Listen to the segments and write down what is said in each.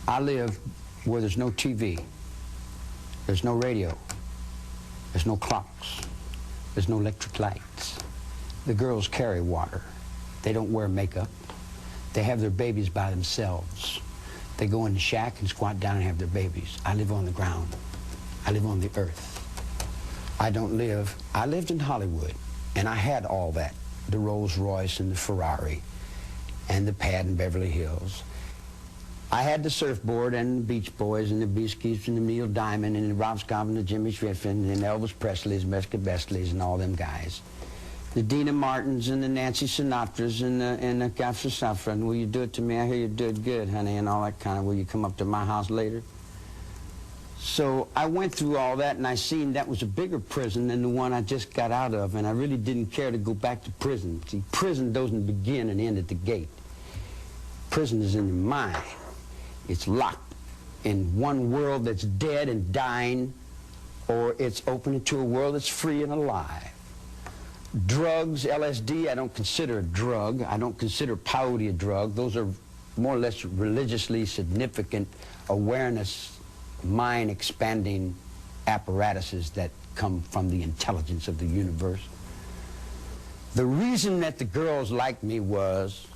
I live where there's no TV, there's no radio, there's no clocks, there's no electric lights. The girls carry water. They don't wear makeup. They have their babies by themselves. They go in the shack and squat down and have their babies. I live on the ground. I live on the earth. I lived in Hollywood, and I had all that, the Rolls Royce and the Ferrari and the pad in Beverly Hills. I had the surfboard and the Beach Boys and the Beasties and the Neil Diamond and the Rob Scott and the Jimmy Griffin and Elvis Presley's, Mesca Bestleys and all them guys. The Dina Martins and the Nancy Sinatras and the Gaffer Safran. Will you do it to me? I hear you did good, honey, and all that kind of, will you come up to my house later? So I went through all that, and I seen that was a bigger prison than the one I just got out of, and I really didn't care to go back to prison. See, prison doesn't begin and end at the gate. Prison is in the mind. It's locked in one world that's dead and dying, or it's open into a world that's free and alive. Drugs, LSD, I don't consider a drug. I don't consider peyote a drug. Those are more or less religiously significant awareness, mind-expanding apparatuses that come from the intelligence of the universe. The reason that the girls liked me was,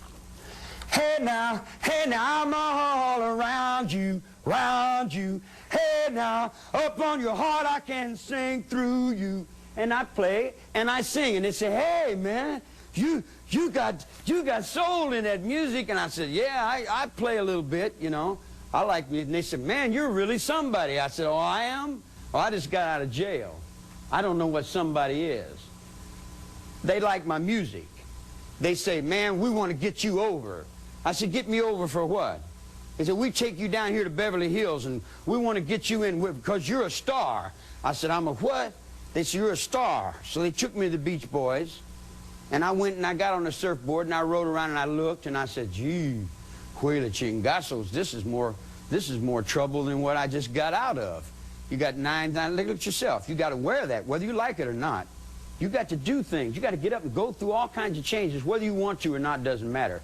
hey now, I'm all around you, round you. Hey now, up on your heart I can sing through you. And I play and I sing, and they say, hey man, you got soul in that music. And I said, yeah, I play a little bit, you know. I like music. And they said, man, you're really somebody. I said, oh, I am? Oh, I just got out of jail. I don't know what somebody is. They like my music. They say, man, we want to get you over. I said, get me over for what? They said, we take you down here to Beverly Hills, and we want to get you in because you're a star. I said, I'm a what? They said, you're a star. So they took me to the Beach Boys, and I went and I got on the surfboard, and I rode around, and I looked, and I said, gee, Huela Chingazos, this is more trouble than what I just got out of. You got look at yourself. You got to wear that, whether you like it or not. You got to do things. You got to get up and go through all kinds of changes. Whether you want to or not doesn't matter.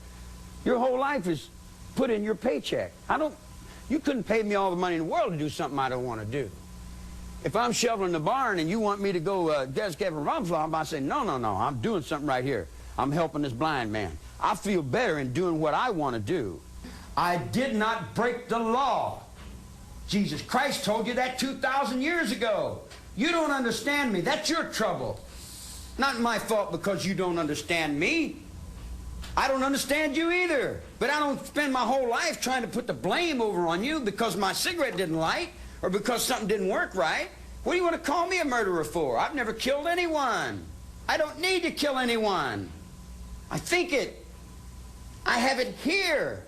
Your whole life is put in your paycheck. You couldn't pay me all the money in the world to do something I don't want to do. If I'm shoveling the barn and you want me to go get Kevin Rumflaw, I say, no, I'm doing something right here. I'm helping this blind man. I feel better in doing what I want to do. I did not break the law. Jesus Christ told you that 2,000 years ago. You don't understand me. That's your trouble. Not my fault because you don't understand me. I don't understand you either. But I don't spend my whole life trying to put the blame over on you because my cigarette didn't light or because something didn't work right. What do you want to call me a murderer for? I've never killed anyone. I don't need to kill anyone. I think it. I have it here.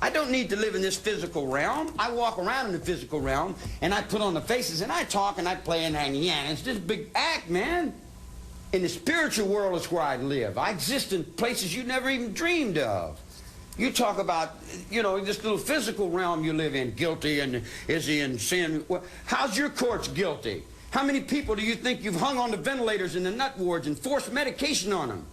I don't need to live in this physical realm. I walk around in the physical realm, and I put on the faces, and I talk, and I play, and hang. Yeah, it's just a big act, man. In the spiritual world is where I live. I exist in places you never even dreamed of. You talk about, you know, this little physical realm you live in, guilty, and is he in sin? Well, how's your courts guilty? How many people do you think you've hung on the ventilators in the nut wards and forced medication on them?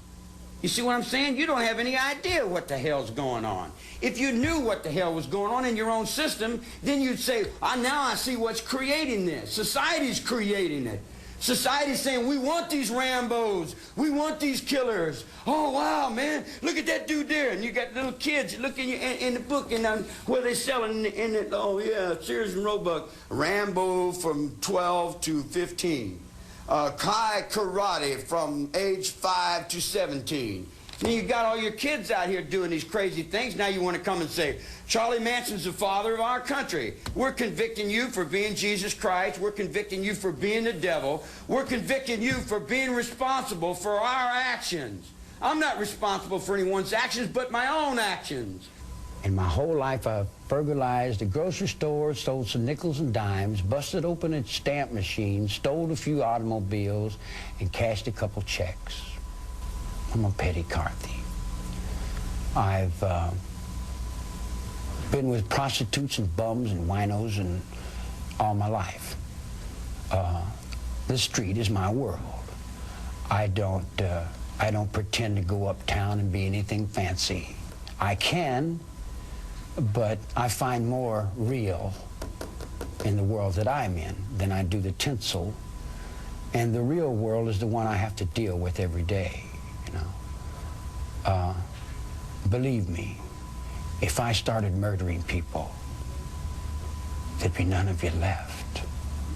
You see what I'm saying? You don't have any idea what the hell's going on. If you knew what the hell was going on in your own system, then you'd say, now I see what's creating this. Society's creating it. Society's saying, we want these Rambos. We want these killers. Oh, wow, man. Look at that dude there. And you got little kids looking in the book and where they selling in it. Oh, yeah, Sears and Roebuck. Rambo from 12 to 15. Kai Karate from age 5 to 17. And you got all your kids out here doing these crazy things. Now you want to come and say, Charlie Manson's the father of our country. We're convicting you for being Jesus Christ. We're convicting you for being the devil. We're convicting you for being responsible for our actions. I'm not responsible for anyone's actions but my own actions. In my whole life, I've burglarized a grocery store, stole some nickels and dimes, busted open a stamp machine, stole a few automobiles, and cashed a couple checks. I'm a petty car thief. I've been with prostitutes and bums and winos and all my life. The street is my world. I don't pretend to go uptown and be anything fancy. I can But I find more real in the world that I'm in than I do the tinsel. And the real world is the one I have to deal with every day, you know. Believe me, if I started murdering people, there'd be none of you left.